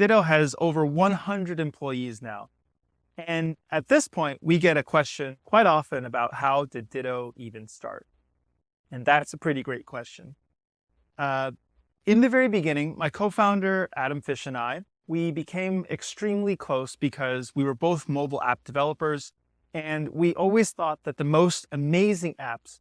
Ditto has over 100 employees now. And at this point, we get a question quite often about how did Ditto even start? And that's a pretty great question. In the very beginning, my co-founder, Adam Fish, and I, we became extremely close because we were both mobile app developers, and we always thought that the most amazing apps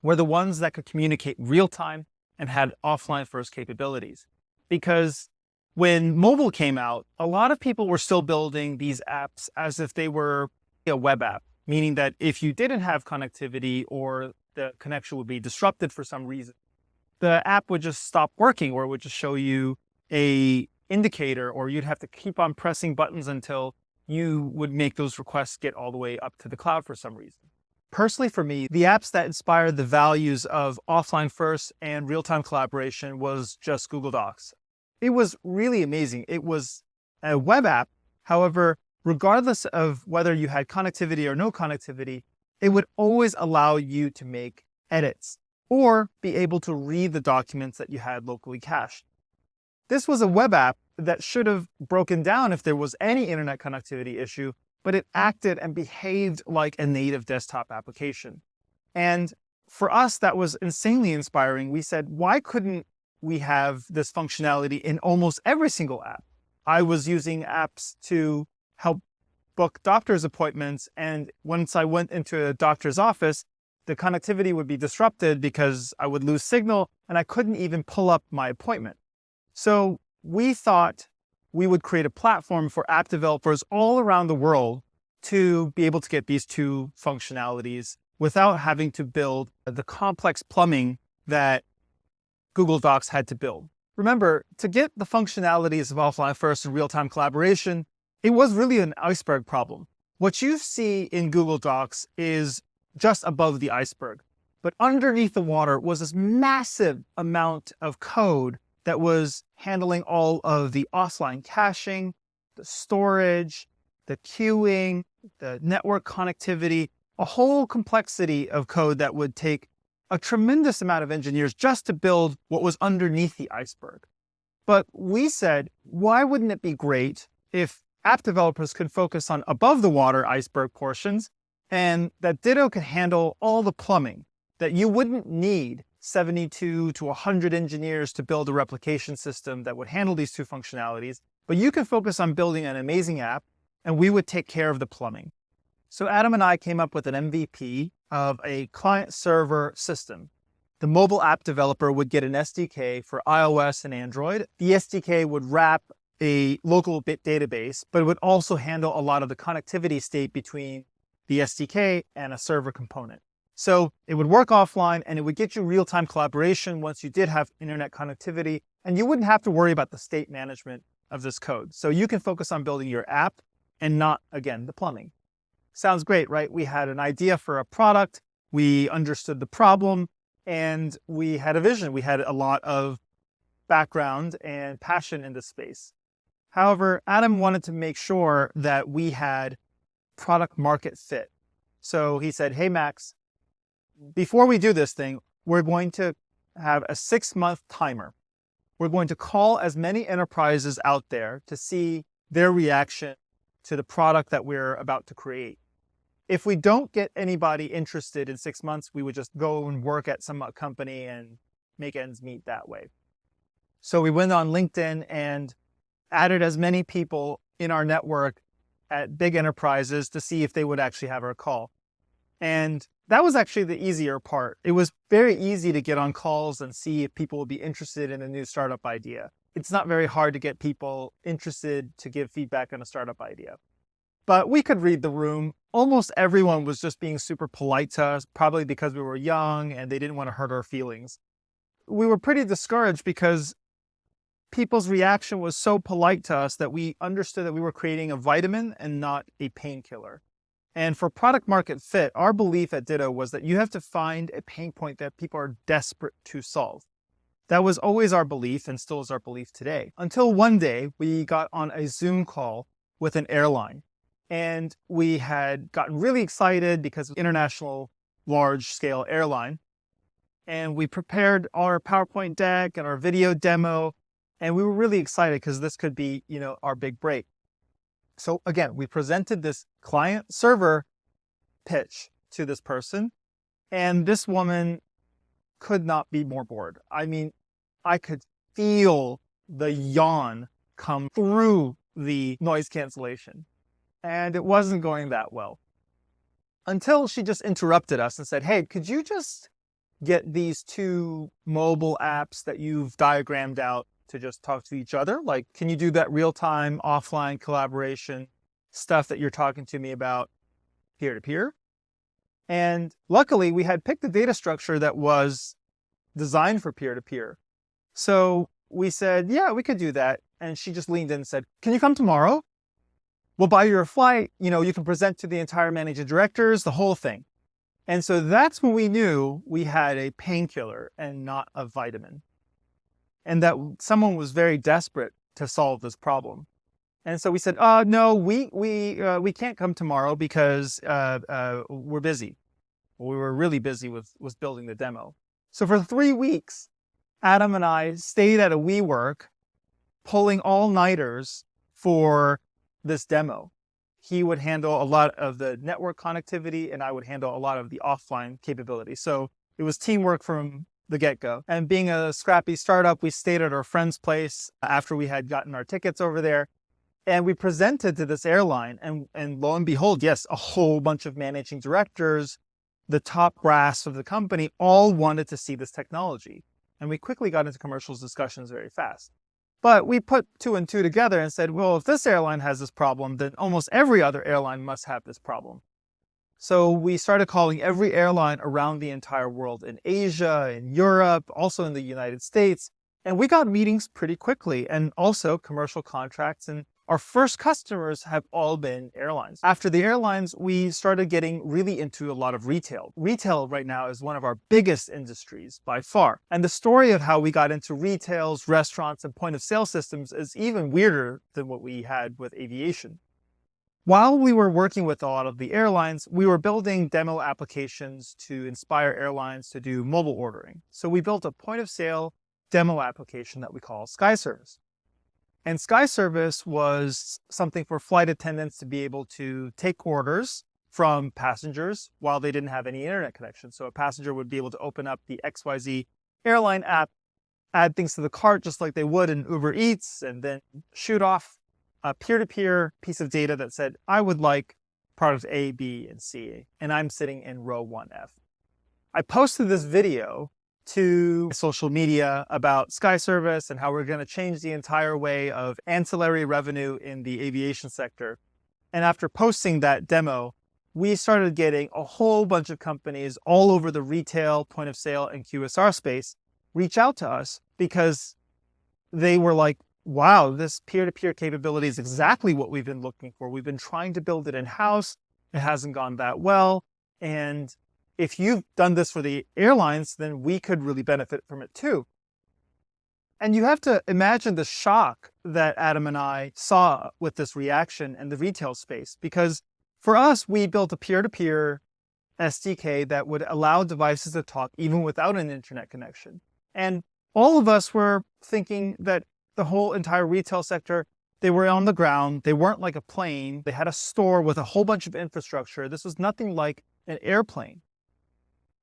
were the ones that could communicate real time and had offline first capabilities. Because when mobile came out, a lot of people were still building these apps as if they were a web app, meaning that if you didn't have connectivity or the connection would be disrupted for some reason, the app would just stop working, or it would just show you a indicator, or you'd have to keep on pressing buttons until you would make those requests get all the way up to the cloud for some reason. Personally, for me, the apps that inspired the values of offline first and real-time collaboration was just Google Docs. It was really amazing. It was a web app. However, regardless of whether you had connectivity or no connectivity, it would always allow you to make edits or be able to read the documents that you had locally cached. This was a web app that should have broken down if there was any internet connectivity issue, but it acted and behaved like a native desktop application. And for us, that was insanely inspiring. We said, why couldn't we have this functionality in almost every single app? I was using apps to help book doctor's appointments, and once I went into a doctor's office, the connectivity would be disrupted because I would lose signal and I couldn't even pull up my appointment. So we thought we would create a platform for app developers all around the world to be able to get these two functionalities without having to build the complex plumbing that Google Docs had to build. Remember, to get the functionalities of offline first and real-time collaboration, it was really an iceberg problem. What you see in Google Docs is just above the iceberg, but underneath the water was this massive amount of code that was handling all of the offline caching, the storage, the queuing, the network connectivity, a whole complexity of code that would take a tremendous amount of engineers just to build what was underneath the iceberg. But we said, why wouldn't it be great if app developers could focus on above the water iceberg portions, and that Ditto could handle all the plumbing, that you wouldn't need 72 to 100 engineers to build a replication system that would handle these two functionalities, but you can focus on building an amazing app, and we would take care of the plumbing. So Adam and I came up with an MVP of a client-server system. The mobile app developer would get an SDK for iOS and Android. The SDK would wrap a local bit database, but it would also handle a lot of the connectivity state between the SDK and a server component. So it would work offline and it would get you real-time collaboration once you did have internet connectivity, and you wouldn't have to worry about the state management of this code. So you can focus on building your app and not, again, the plumbing. Sounds great, right? We had an idea for a product, we understood the problem, and we had a vision. We had a lot of background and passion in this space. However, Adam wanted to make sure that we had product market fit. So he said, hey, Max, before we do this thing, we're going to have a 6-month timer. We're going to call as many enterprises out there to see their reaction to the product that we're about to create. If we don't get anybody interested in 6 months, we would just go and work at some company and make ends meet that way. So we went on LinkedIn and added as many people in our network at big enterprises to see if they would actually have our call. And that was actually the easier part. It was very easy to get on calls and see if people would be interested in a new startup idea. It's not very hard to get people interested to give feedback on a startup idea. But we could read the room. Almost everyone was just being super polite to us, probably because we were young and they didn't want to hurt our feelings. We were pretty discouraged because people's reaction was so polite to us that we understood that we were creating a vitamin and not a painkiller. And for product market fit, our belief at Ditto was that you have to find a pain point that people are desperate to solve. That was always our belief and still is our belief today. Until one day we got on a Zoom call with an airline. And we had gotten really excited because of international large-scale airline. And we prepared our PowerPoint deck and our video demo. And we were really excited because this could be, our big break. So again, we presented this client server pitch to this person, and this woman could not be more bored. I mean, I could feel the yawn come through the noise cancellation, and it wasn't going that well until she just interrupted us and said, "Hey, could you just get these two mobile apps that you've diagrammed out to just talk to each other? Like, can you do that real-time offline collaboration stuff that you're talking to me about peer-to-peer?" And luckily, we had picked a data structure that was designed for peer-to-peer. So we said, yeah, we could do that. And she just leaned in and said, "Can you come tomorrow? We'll buy you a flight. You can present to the entire managing directors, the whole thing." And so that's when we knew we had a painkiller and not a vitamin, and that someone was very desperate to solve this problem. And so we said, no, we can't come tomorrow because we're busy. We were really busy with building the demo. So for 3 weeks, Adam and I stayed at a WeWork, pulling all-nighters for this demo. He would handle a lot of the network connectivity, and I would handle a lot of the offline capability. So it was teamwork from the get-go. And being a scrappy startup, we stayed at our friend's place after we had gotten our tickets over there. And we presented to this airline, and lo and behold, yes, a whole bunch of managing directors, the top brass of the company, all wanted to see this technology. And we quickly got into commercial discussions very fast. But we put 2 and 2 together and said, well, if this airline has this problem, then almost every other airline must have this problem. So we started calling every airline around the entire world, in Asia, in Europe, also in the United States. And we got meetings pretty quickly, and also commercial contracts, and our first customers have all been airlines. After the airlines, we started getting really into a lot of retail. Retail right now is one of our biggest industries by far. And the story of how we got into retails, restaurants, and point of sale systems is even weirder than what we had with aviation. While we were working with a lot of the airlines, we were building demo applications to inspire airlines to do mobile ordering. So we built a point of sale demo application that we call Sky Service. And Sky Service was something for flight attendants to be able to take orders from passengers while they didn't have any internet connection. So a passenger would be able to open up the XYZ airline app, add things to the cart just like they would in Uber Eats, and then shoot off a peer-to-peer piece of data that said, I would like product A, B, and C, and I'm sitting in row 1F. I posted this video to social media about Sky Service and how we're going to change the entire way of ancillary revenue in the aviation sector. And after posting that demo, we started getting a whole bunch of companies all over the retail, point of sale, and QSR space reach out to us because they were like, wow, this peer-to-peer capability is exactly what we've been looking for. We've been trying to build it in-house. It hasn't gone that well. And if you've done this for the airlines, then we could really benefit from it too. And you have to imagine the shock that Adam and I saw with this reaction in the retail space, because for us, we built a peer-to-peer SDK that would allow devices to talk even without an internet connection. And all of us were thinking that the whole entire retail sector, they were on the ground. They weren't like a plane. They had a store with a whole bunch of infrastructure. This was nothing like an airplane.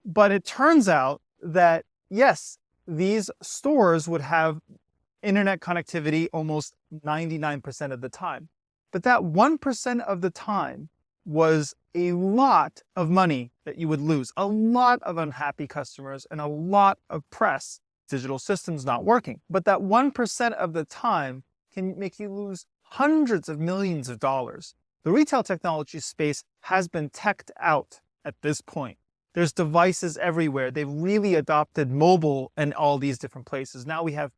But it turns out that, yes, these stores would have internet connectivity almost 99% of the time. But that 1% of the time was a lot of money that you would lose, a lot of unhappy customers, and a lot of press. Digital systems not working. But that 1% of the time can make you lose hundreds of millions of dollars. The retail technology space has been teched out at this point. There's devices everywhere. They've really adopted mobile in all these different places. Now we have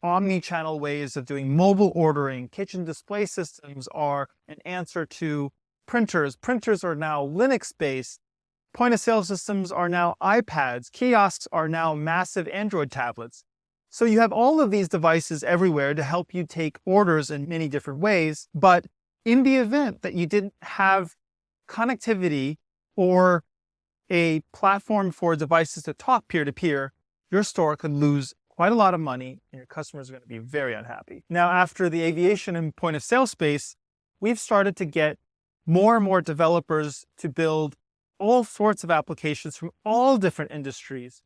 omni-channel ways of doing mobile ordering. Kitchen display systems are an answer to printers. Printers are now Linux-based. Point of sale systems are now iPads. Kiosks are now massive Android tablets. So you have all of these devices everywhere to help you take orders in many different ways. But in the event that you didn't have connectivity or a platform for devices to talk peer-to-peer, your store could lose quite a lot of money, and your customers are going to be very unhappy. Now, after the aviation and point of sale space, we've started to get more and more developers to build all sorts of applications from all different industries,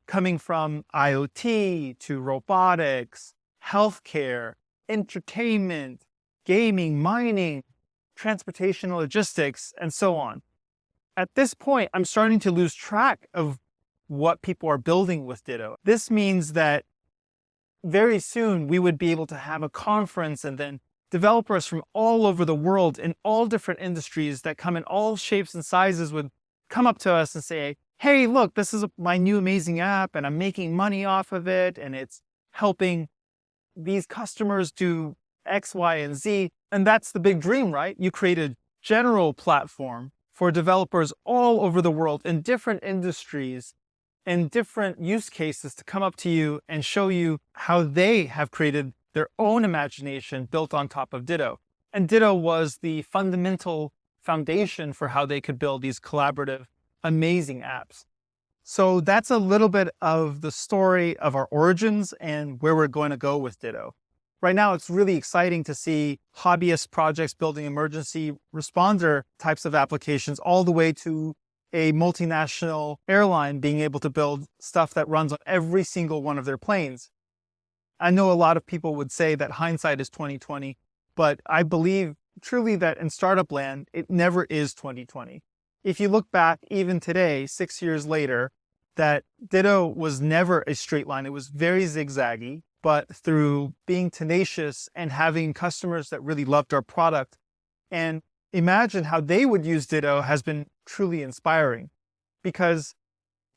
coming from IoT to robotics, healthcare, entertainment, gaming, mining, transportation, logistics, and so on. At this point, I'm starting to lose track of what people are building with Ditto. This means that very soon we would be able to have a conference, and then developers from all over the world in all different industries that come in all shapes and sizes would come up to us and say, hey, look, this is my new amazing app and I'm making money off of it, and it's helping these customers do X, Y, and Z. And that's the big dream, right? You create a general platform for developers all over the world in different industries and different use cases to come up to you and show you how they have created their own imagination built on top of Ditto. And Ditto was the fundamental foundation for how they could build these collaborative, amazing apps. So that's a little bit of the story of our origins and where we're going to go with Ditto. Right now, it's really exciting to see hobbyist projects building emergency responder types of applications, all the way to a multinational airline being able to build stuff that runs on every single one of their planes. I know a lot of people would say that hindsight is 2020, but I believe truly that in startup land, it never is 2020. If you look back even today, 6 years later, that Ditto was never a straight line. It was very zigzaggy, but through being tenacious and having customers that really loved our product and imagine how they would use Ditto has been truly inspiring. Because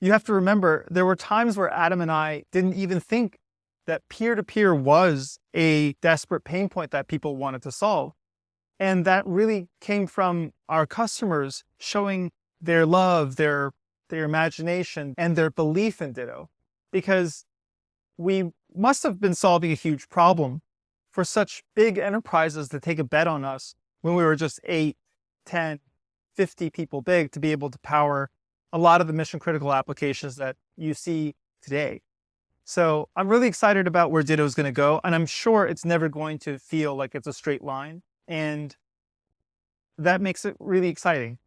you have to remember, there were times where Adam and I didn't even think that peer-to-peer was a desperate pain point that people wanted to solve. And that really came from our customers showing their love, their imagination, and their belief in Ditto. Because we must have been solving a huge problem for such big enterprises to take a bet on us when we were just 8, 10, 50 people big to be able to power a lot of the mission critical applications that you see today. So I'm really excited about where Ditto is going to go, and I'm sure it's never going to feel like it's a straight line. And that makes it really exciting.